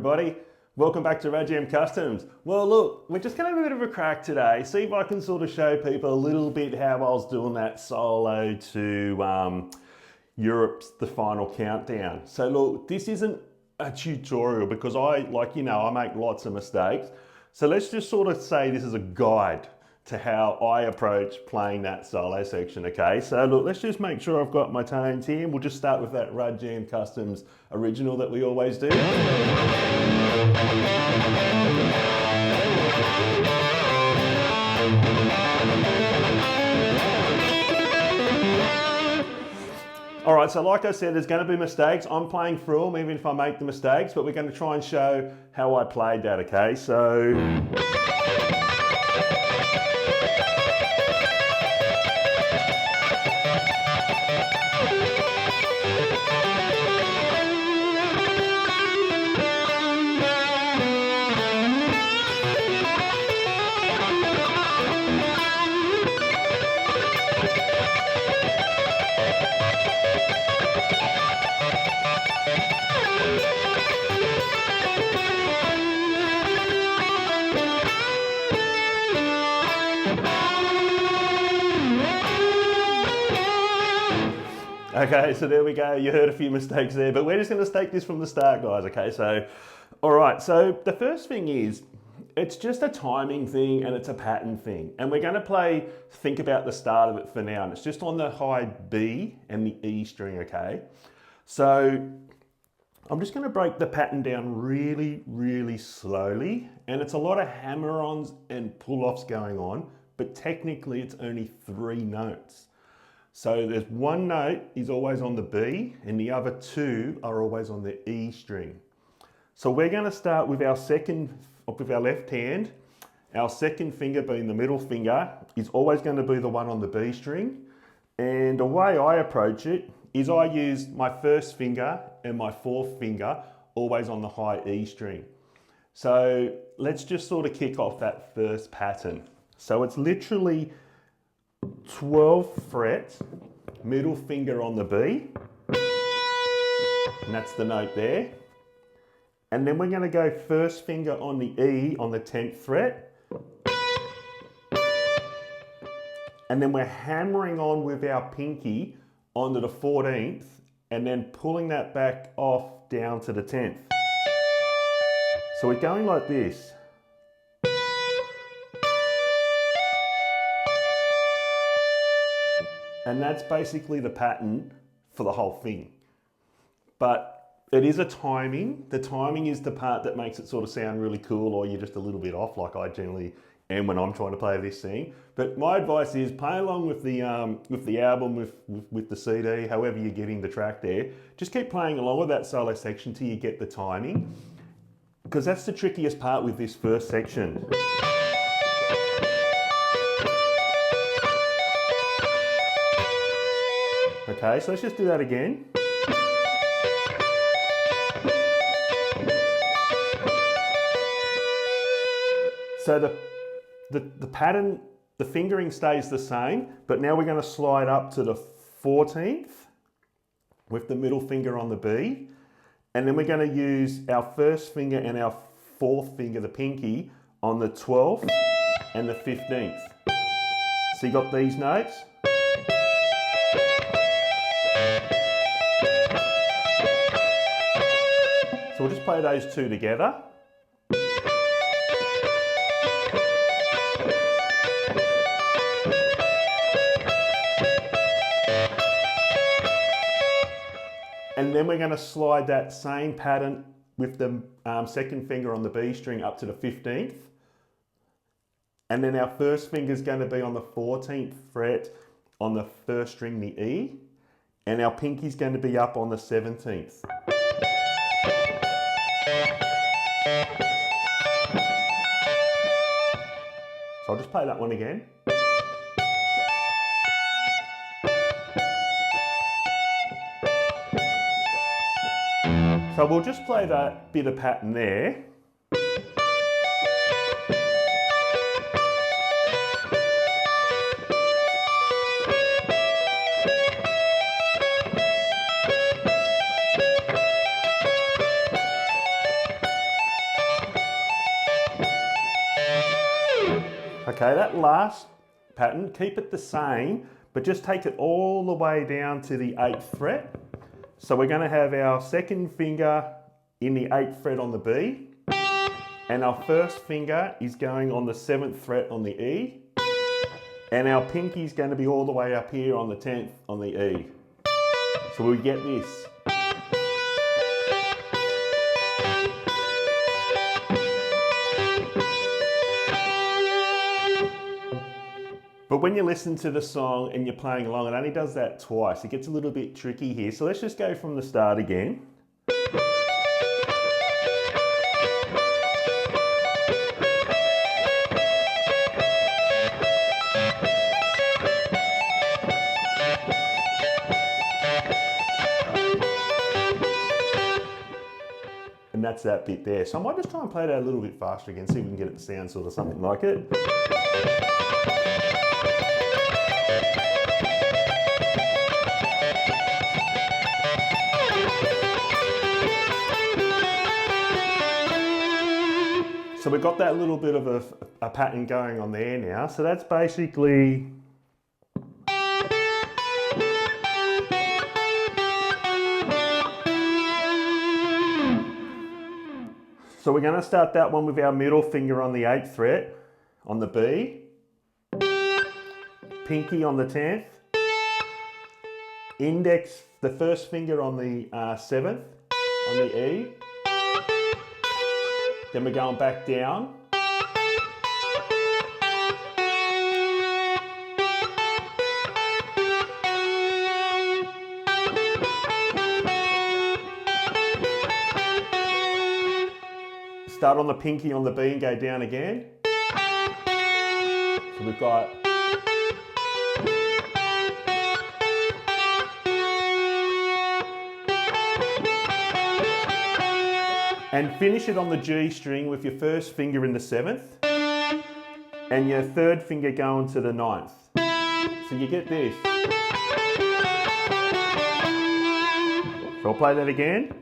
everybody. Welcome back to RadJam Customs. Well, look, we're just going to have a bit of a crack today, see if I can sort of show people a little bit how I was doing that solo to Europe's The Final Countdown. So look, this isn't a tutorial because I make lots of mistakes. So let's just sort of say this is a guide to how I approach playing that solo section, okay? So look, let's just make sure I've got my tones here, and we'll just start with that RadJam Customs original that we always do. All right, so like I said, there's going to be mistakes. I'm playing through them even if I make the mistakes, but we're going to try and show how I played that, okay? So... Okay, so there we go. You heard a few mistakes there, but we're just going to take this from the start, guys. Okay, so, all right. So the first thing is, it's just a timing thing and it's a pattern thing. And we're going to think about the start of it for now. And it's just on the high B and the E string, okay? So I'm just going to break the pattern down really, really slowly. And it's a lot of hammer-ons and pull-offs going on, but technically it's only 3 notes. So there's one note is always on the B and the other 2 are always on the E string. So we're going to start with our left hand. Our second finger being the middle finger is always going to be the one on the B string. And the way I approach it is I use my first finger and my 4th finger always on the high E string. So let's just sort of kick off that first pattern. So it's literally 12th fret, middle finger on the B, and that's the note there. And then we're going to go first finger on the E on the 10th fret. And then we're hammering on with our pinky onto the 14th and then pulling that back off down to the 10th. So we're going like this. And that's basically the pattern for the whole thing. But it is a timing. The timing is the part that makes it sort of sound really cool, or you're just a little bit off like I generally am when I'm trying to play this thing. But my advice is play along with the album, with the CD, however you're getting the track there. Just keep playing along with that solo section till you get the timing, because that's the trickiest part with this first section. Okay, so let's just do that again. So the pattern, the fingering stays the same, but now we're going to slide up to the 14th with the middle finger on the B, and then we're going to use our first finger and our 4th finger, the pinky, on the 12th and the 15th. So you got these notes. So we'll just play those 2 together. And then we're going to slide that same pattern with the second finger on the B string up to the 15th. And then our first finger is going to be on the 14th fret on the 1st string, the E. And our pinky is going to be up on the 17th. So I'll just play that one again. So we'll just play that bit of pattern there. Okay, that last pattern, keep it the same, but just take it all the way down to the 8th fret. So we're going to have our second finger in the 8th fret on the B, and our first finger is going on the 7th fret on the E, and our pinky is going to be all the way up here on the 10th on the E. So we get this. But when you listen to the song and you're playing along, it only does that twice. It gets a little bit tricky here. So let's just go from the start again. And that's that bit there. So I might just try and play that a little bit faster again, see if we can get it to sound sort of something like it. So we've got that little bit of a pattern going on there now. So that's basically so we're going to start that one with our middle finger on the 8th fret on the B, pinky on the 10th, index, the first finger on the 7th on the E, then we're going back down, start on the pinky on the B and go down again. So we've got and finish it on the G string with your first finger in the 7th and your third finger going to the 9th. So you get this. So I'll play that again.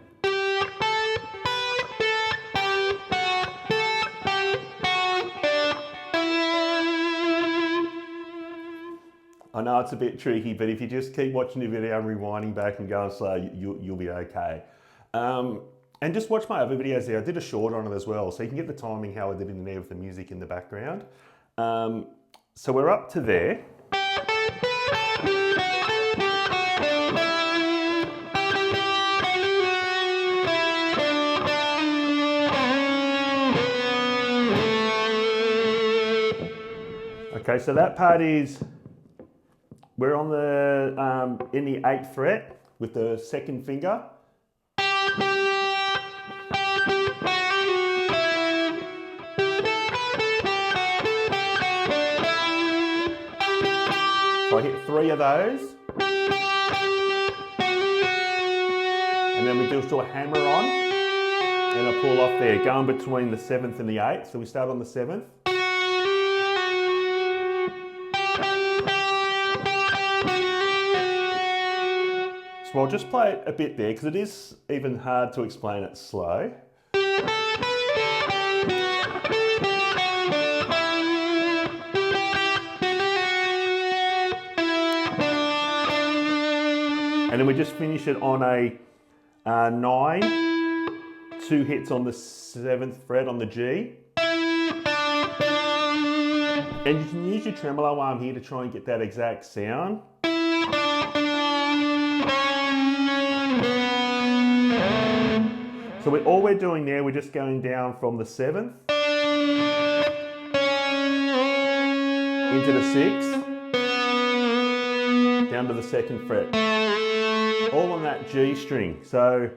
I know it's a bit tricky, but if you just keep watching the video and rewinding back and going slow, you'll be okay. And just watch my other videos there. I did a short on it as well, so you can get the timing how I did it in there with the music in the background. So we're up to there. Okay, so that part is, we're on the, in the 8th fret with the second finger. So I hit 3 of those. And then we just do a hammer on and a pull off there, going between the 7th and the 8th. So we start on the 7th. So I'll just play it a bit there because it is even hard to explain it slow. And then we just finish it on a 9, 2 hits on the 7th fret on the G. And you can use your tremolo arm here to try and get that exact sound. So all we're doing there, we're just going down from the 7th into the 6th, down to the 2nd fret, all on that G string. So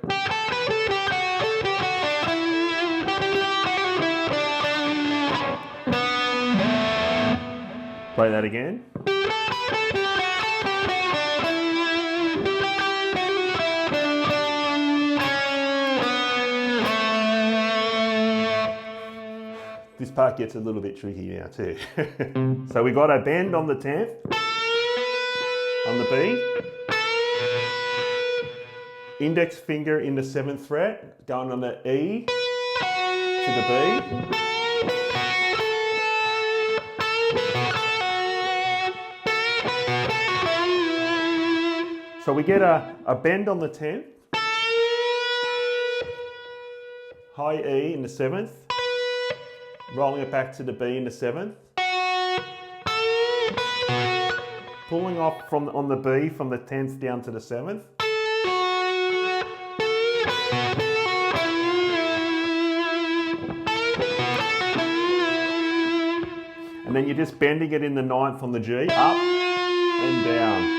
play that again. This part gets a little bit tricky now too. So we got a bend on the 10th, on the B, index finger in the 7th fret, going on the E to the B, So we get a bend on the 10th, high E in the 7th, rolling it back to the B in the 7th, pulling off on the B from the 10th down to the 7th, and then you're just bending it in the 9th on the G, up and down.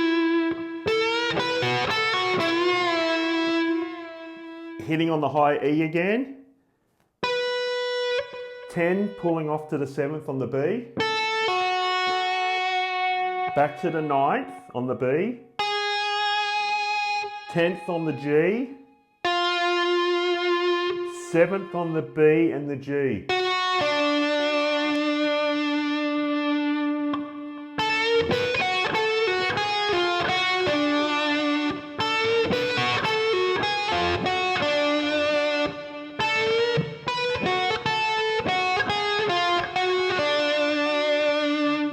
Hitting on the high E again, 10 pulling off to the 7th on the B, back to the 9th on the B, 10th on the G, 7th on the B and the G.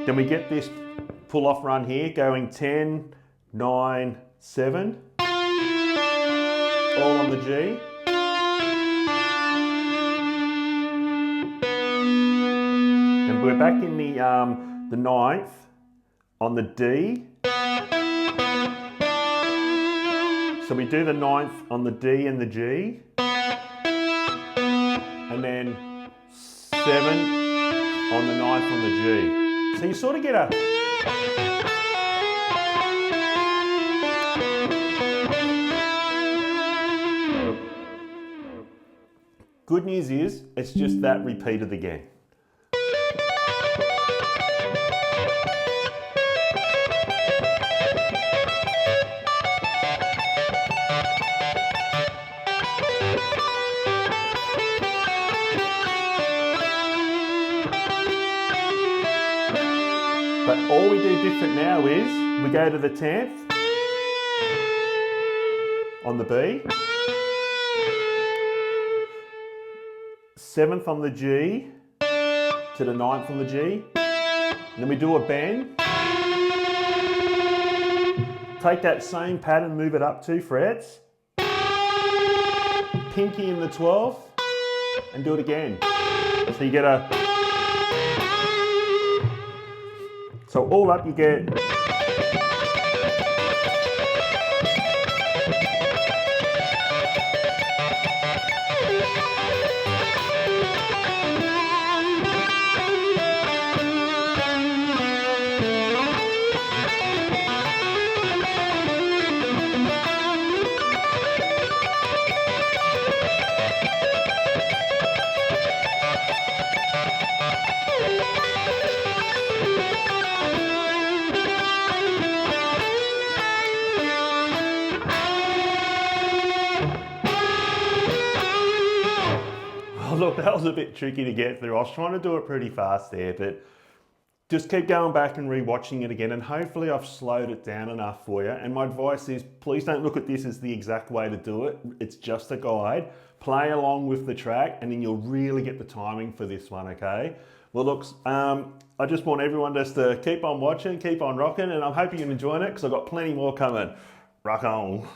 Then we get this pull-off run here going 10, 9, 7, all on the G. And we're back in the 9th on the D. So we do the 9th on the D and the G. And then 7 on the 9th on the G. So you sort of get a... Good news is, it's just that repeated again. But all we do different now is, we go to the 10th on the B, 7th on the G to the 9th on the G, and then we do a bend, take that same pattern, move it up 2 frets, pinky in the 12th, and do it again. So you get a... So all up you get... Look, that was a bit tricky to get through. I was trying to do it pretty fast there, but just keep going back and re-watching it again, and hopefully I've slowed it down enough for you. And my advice is, please don't look at this as the exact way to do it. It's just a guide. Play along with the track, and then you'll really get the timing for this one, okay? Well, look, I just want everyone just to keep on watching, keep on rocking, and I'm hoping you're enjoying it, because I've got plenty more coming. Rock on.